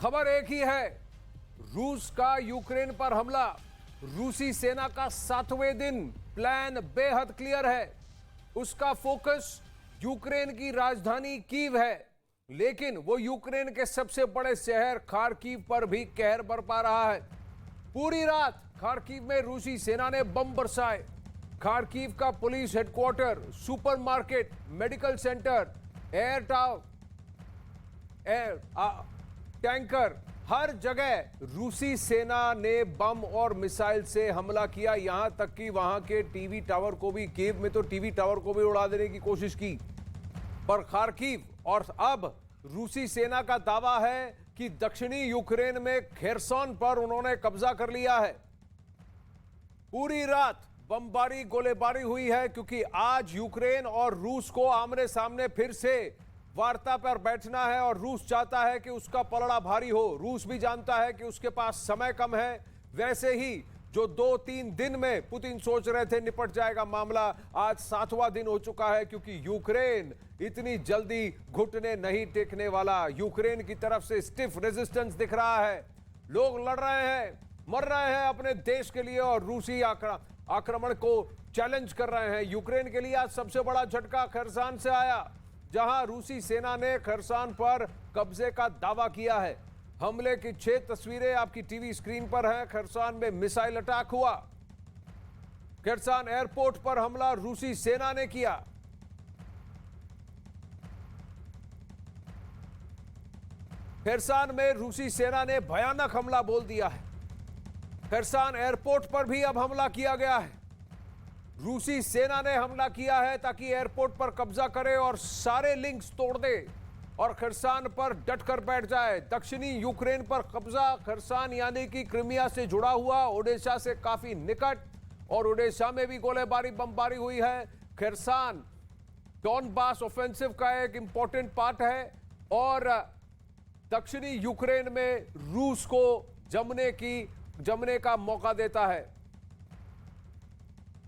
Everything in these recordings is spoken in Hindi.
खबर एक ही है, रूस का यूक्रेन पर हमला। रूसी सेना का 7वें दिन, प्लान बेहद क्लियर है। उसका फोकस यूक्रेन की राजधानी कीव है, लेकिन वो यूक्रेन के सबसे बड़े शहर खार्किव पर भी कहर बरपा रहा है। पूरी रात खार्किव में रूसी सेना ने बम बरसाए। खार्किव का police headquarter, supermarket, medical centre, air tower, tanker, हर जगह रूसी सेना ने बम और मिसाइल से हमला किया। यहां तक कि वहां के टीवी टावर को भी, कीव में तो टीवी टावर को भी उड़ा देने की कोशिश की। पर खार्किव और अब रूसी सेना का दावा है कि दक्षिणी यूक्रेन में खेरसोन पर उन्होंने कब्जा कर लिया है। पूरी रात बमबारी, गोलीबारी हुई है, क्योंकि आज यूक्रेन और रूस को आमने सामने फिर से वार्ता पर बैठना है और रूस चाहता है कि उसका पलड़ा भारी हो। रूस भी जानता है कि उसके पास समय कम है। वैसे ही जो 2-3 दिन में पुतिन सोच रहे थे निपट जाएगा मामला, आज 7वां दिन हो चुका है, क्योंकि यूक्रेन इतनी जल्दी घुटने नहीं टेकने वाला। यूक्रेन की तरफ से स्टिफ रेजिस्टेंस दिख रहा है। लोग लड़ रहे हैं, मर रहे हैं अपने देश के लिए और रूसी आक्रमण को चैलेंज कर रहे हैं। यूक्रेन के लिए आज सबसे बड़ा झटका खरसान से आया, जहां रूसी सेना ने खरसान पर कब्जे का दावा किया है। हमले की 6 तस्वीरें आपकी टीवी स्क्रीन पर हैं। खरसान में मिसाइल अटैक हुआ। खरसान एयरपोर्ट पर हमला रूसी सेना ने किया। खरसान में रूसी सेना ने भयानक हमला बोल दिया है। खरसान एयरपोर्ट पर भी अब हमला किया गया है। रूसी सेना ने हमला किया है ताकि एयरपोर्ट पर कब्जा करे और सारे लिंक्स तोड़ दे और खरसान पर डटकर बैठ जाए। दक्षिणी यूक्रेन पर कब्जा। खरसान यानी कि क्रीमिया से जुड़ा हुआ, ओडेशा से काफी निकट, और ओडेशा में भी गोलीबारी, बमबारी हुई है। खरसान डॉनबास ऑफेंसिव का एक इंपॉर्टेंट पार्ट है और दक्षिणी यूक्रेन में रूस को जमने का मौका देता है।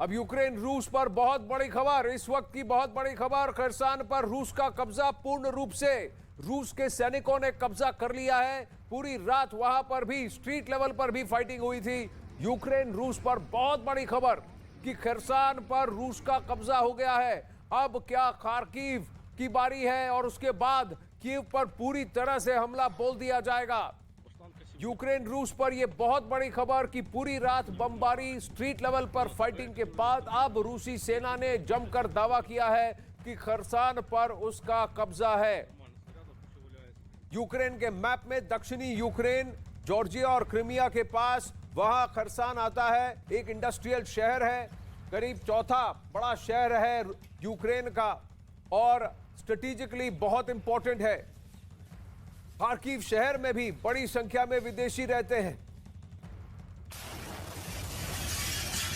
अब यूक्रेन रूस पर बहुत बड़ी खबर, इस वक्त की बहुत बड़ी खबर, खरसान पर रूस का कब्जा पूर्ण रूप से। रूस के सैनिकों ने कब्जा कर लिया है। पूरी रात वहां पर भी, स्ट्रीट लेवल पर भी फाइटिंग हुई थी। यूक्रेन रूस पर बहुत बड़ी खबर कि खरसान पर रूस का कब्जा हो गया है। अब क्या खार्किव की बारी है और उसके बाद कीव पर पूरी तरह से हमला बोल दिया जाएगा। यूक्रेन रूस पर यह बहुत बड़ी खबर कि पूरी रात बमबारी, स्ट्रीट लेवल पर फाइटिंग के बाद अब रूसी सेना ने जमकर दावा किया है कि खरसान पर उसका कब्जा है। यूक्रेन के मैप में दक्षिणी यूक्रेन, जॉर्जिया और क्रीमिया के पास, वहां खरसान आता है। एक इंडस्ट्रियल शहर है, करीब चौथा बड़ा शहर है यूक्रेन का और स्ट्रेटेजिकली बहुत इंपॉर्टेंट है। खार्किव शहर में भी बड़ी संख्या में विदेशी रहते हैं,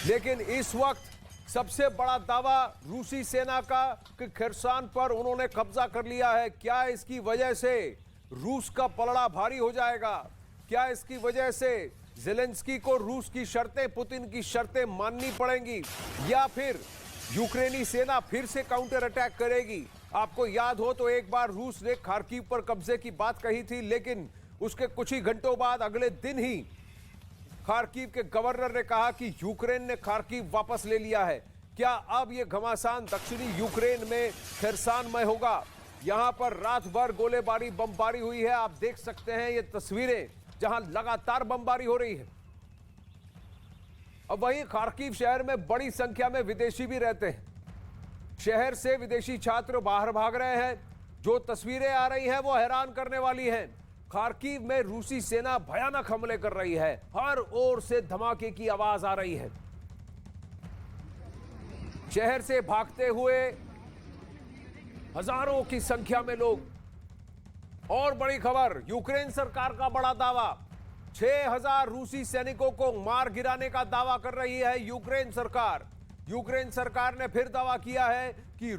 लेकिन इस वक्त सबसे बड़ा दावा रूसी सेना का कि खरसान पर उन्होंने कब्जा कर लिया है। क्या इसकी वजह से रूस का पलड़ा भारी हो जाएगा? क्या इसकी वजह से ज़ेलेंस्की को रूस की शर्तें, पुतिन की शर्तें माननी पड़ेंगी, या फिर यूक्रेनी सेना फिर से काउंटर अटैक करेगी? आपको याद हो तो एक बार रूस ने खार्किव पर कब्जे की बात कही थी, लेकिन उसके कुछ ही घंटों बाद, अगले दिन ही खार्किव के गवर्नर ने कहा कि यूक्रेन ने खार्किव वापस ले लिया है। क्या अब यह घमासान दक्षिणी यूक्रेन में खरसान में होगा? यहां पर रात भर गोलीबारी, बमबारी हुई है। आप देख सकते हैं ये तस्वीरें, जहां लगातार बमबारी हो रही है। अब वहीं खार्किव शहर में बड़ी संख्या में विदेशी भी रहते हैं। शहर से विदेशी छात्र बाहर भाग रहे हैं। जो तस्वीरें आ रही हैं वो हैरान करने वाली हैं। खार्किव में रूसी सेना भयानक हमले कर रही है। हर ओर से धमाके की आवाज आ रही है। शहर से भागते हुए हजारों की संख्या में लोग। और बड़ी खबर, यूक्रेन सरकार का बड़ा दावा, 6000 रूसी सैनिकों को मार गिराने का दावा कर रही है यूक्रेन सरकार। यूक्रेन सरकार ने फिर दावा किया है कि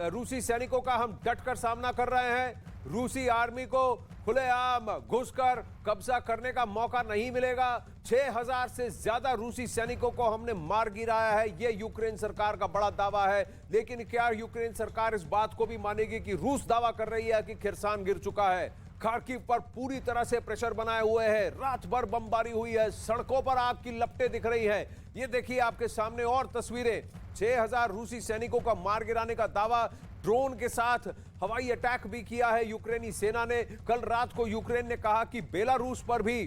रूसी सैनिकों का हम डटकर सामना कर रहे हैं। रूसी आर्मी को खुलेआम घुसकर कब्जा करने का मौका नहीं मिलेगा। 6000 से ज्यादा रूसी सैनिकों को हमने मार गिराया है, यह यूक्रेन सरकार का बड़ा दावा है। लेकिन क्या यूक्रेन सरकार इस बात को भी मानेगी कि रूस दावा कर रही है कि खरसान गिर चुका है? खार्किव पर पूरी तरह से प्रेशर बनाए हुए है। रात भर बमबारी हुई है, सड़कों पर आग की लपटें दिख रही हैं। ये देखिए आपके सामने और तस्वीरें। 6000 रूसी सैनिकों का मार गिराने का दावा, ड्रोन के साथ हवाई अटैक भी किया है यूक्रेनी सेना ने। कल रात को यूक्रेन ने कहा कि बेलारूस पर भी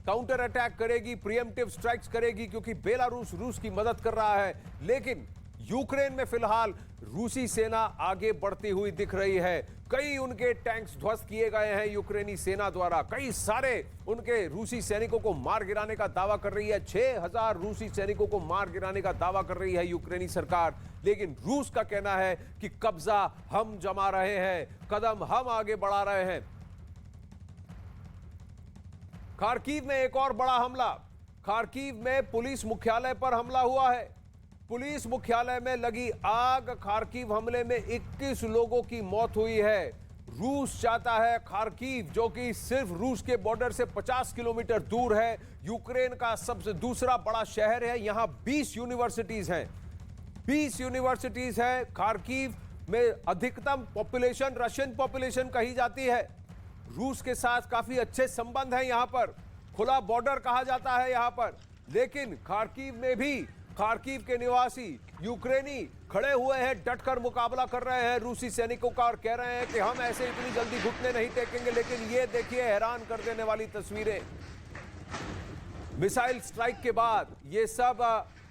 काउंटर अटैक करेगी, प्रीएम्प्टिव स्ट्राइक्स करेगी, क्योंकि बेलारूस रूस की मदद कर रहा है। लेकिन यूक्रेन में फिलहाल रूसी सेना आगे बढ़ती हुई दिख रही है। कई उनके टैंक्स ध्वस्त किए गए हैं यूक्रेनी सेना द्वारा। कई सारे उनके रूसी सैनिकों को मार गिराने का दावा कर रही है। 6000 रूसी सैनिकों को मार गिराने का दावा कर रही है यूक्रेनी सरकार। लेकिन रूस का कहना है कि कब्जा हम जमा रहे हैं, कदम हम आगे बढ़ा रहे हैं। खार्किव में एक और बड़ा हमला। खार्किव में पुलिस मुख्यालय पर हमला हुआ है। पुलिस मुख्यालय में लगी आग। खार्किव हमले में 21 लोगों की मौत हुई है। रूस चाहता है खार्किव, जो कि सिर्फ रूस के बॉर्डर से 50 किलोमीटर दूर है, यूक्रेन का सबसे दूसरा बड़ा शहर है। यहां 20 यूनिवर्सिटीज हैं। 20 यूनिवर्सिटीज है। खार्किव में अधिकतम पॉपुलेशन रशियन पॉपुलेशन कही जाती है। रूस के साथ काफी अच्छे संबंध हैं। यहां पर खुला बॉर्डर कहा जाता है यहां पर। लेकिन खार्किव में भी खार्किव के निवासी यूक्रेनी खड़े हुए हैं, डटकर मुकाबला कर रहे हैं रूसी सैनिकों का और कह रहे हैं कि हम ऐसे इतनी जल्दी घुटने नहीं टेकेंगे। लेकिन ये देखिए हैरान कर देने वाली तस्वीरें। मिसाइल स्ट्राइक के बाद ये सब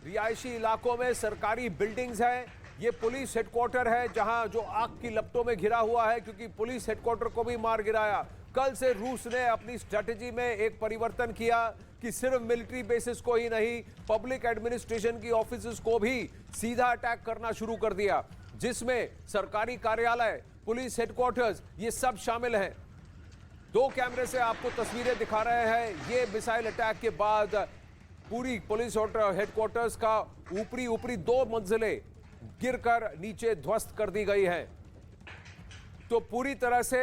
रिहायशी इलाकों में सरकारी बिल्डिंग्स हैं। ये पुलिस हेडक्वार्टर है जहां जो आग की लपटों में घिरा हुआ है, क्योंकि पुलिस हेडक्वार्टर को भी मार गिराया। कल से रूस ने अपनी स्ट्रेटेजी में एक परिवर्तन किया कि सिर्फ मिलिट्री बेसिस को ही नहीं, पब्लिक एडमिनिस्ट्रेशन की ऑफिसेस को भी सीधा अटैक करना शुरू कर दिया, जिसमें सरकारी कार्यालय, पुलिस हेडक्वार्टर्स, ये सब शामिल हैं। 2 कैमरे से आपको तस्वीरें दिखा रहे हैं। ये मिसाइल अटैक के बाद पूरी पुलिस हेडक्वार्टर्स का ऊपरी 2 मंजिलें गिरकर नीचे ध्वस्त कर दी गई है। तो पूरी तरह से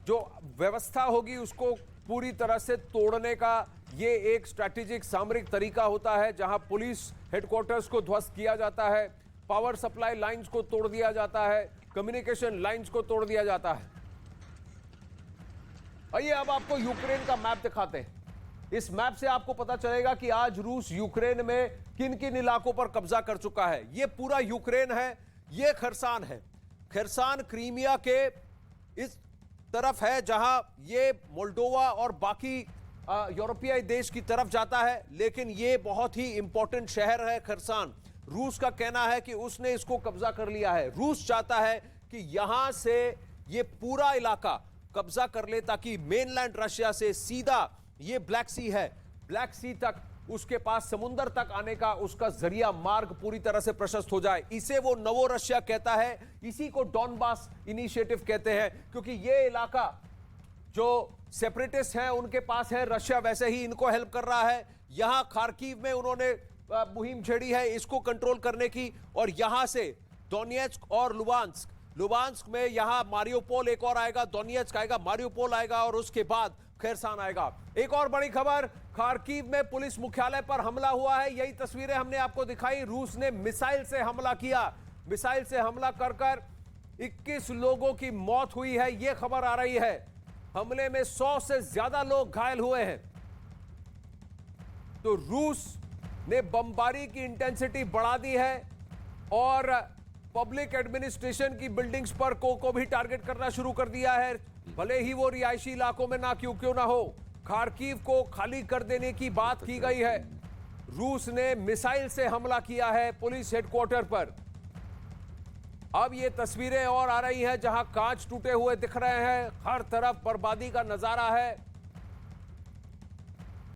जो व्यवस्था होगी उसको पूरी तरह से तोड़ने का ये एक स्ट्रैटेजिक सामरिक तरीका होता है, जहां पुलिस हेडक्वार्टर्स को ध्वस्त किया जाता है, पावर सप्लाई लाइंस को तोड़ दिया जाता है, कम्युनिकेशन लाइंस को तोड़ दिया जाता है। आइए अब आपको यूक्रेन का मैप दिखाते हैं। इस मैप से आपको पता चलेगा कि आज रूस यूक्रेन में किन किन इलाकों पर कब्जा कर चुका है। यह पूरा यूक्रेन है, यह खरसान है। खरसान क्रीमिया के इस तरफ है, जहां ये मोल्डोवा और बाकी यूरोपीय देश की तरफ जाता है। लेकिन ये बहुत ही इंपॉर्टेंट शहर है खरसान। रूस का कहना है कि उसने इसको कब्जा कर लिया है। रूस चाहता है कि यहां से ये पूरा इलाका कब्जा कर ले, ताकि मेनलैंड रशिया से सीधा ये ब्लैक सी है, ब्लैक सी तक उसके पास समुद्र तक आने का उसका जरिया मार्ग पूरी तरह से प्रशस्त हो जाए। इसे वो नवो रशिया कहता है। इसी को डॉनबास इनिशिएटिव कहते हैं, क्योंकि ये इलाका जो सेपरेटिस्ट हैं उनके पास है, रशिया वैसे ही इनको हेल्प कर रहा है। यहां खार्किव में उन्होंने मुहिम छेड़ी है इसको कंट्रोल करने की, और यहां से डोनेट्स्क और लुहांस्क में यहां मारियोपोल एक और आएगा, डोनेट्स्क आएगा, मारियोपोल आएगा और उसके बाद खरसान आएगा। एक और बड़ी खबर, खार्किव में पुलिस मुख्यालय पर हमला हुआ है। यही तस्वीरें हमने आपको दिखाई। रूस ने मिसाइल से हमला किया। मिसाइल से हमला कर 21 लोगों की मौत हुई है, यह खबर आ रही है। हमले में 100 से ज्यादा लोग घायल हुए हैं। तो रूस ने बमबारी की इंटेंसिटी बढ़ा दी है और पब्लिक एडमिनिस्ट्रेशन की बिल्डिंग्स पर को भी टारगेट करना शुरू कर दिया है, भले ही वो रिहायशी इलाकों में ना क्यों ना हो। खार्किव को खाली कर देने की बात की गई है। रूस ने मिसाइल से हमला किया है पुलिस हेडक्वार्टर पर। अब ये तस्वीरें और आ रही हैं जहां कांच टूटे हुए दिख रहे हैं, हर तरफ बर्बादी का नजारा है।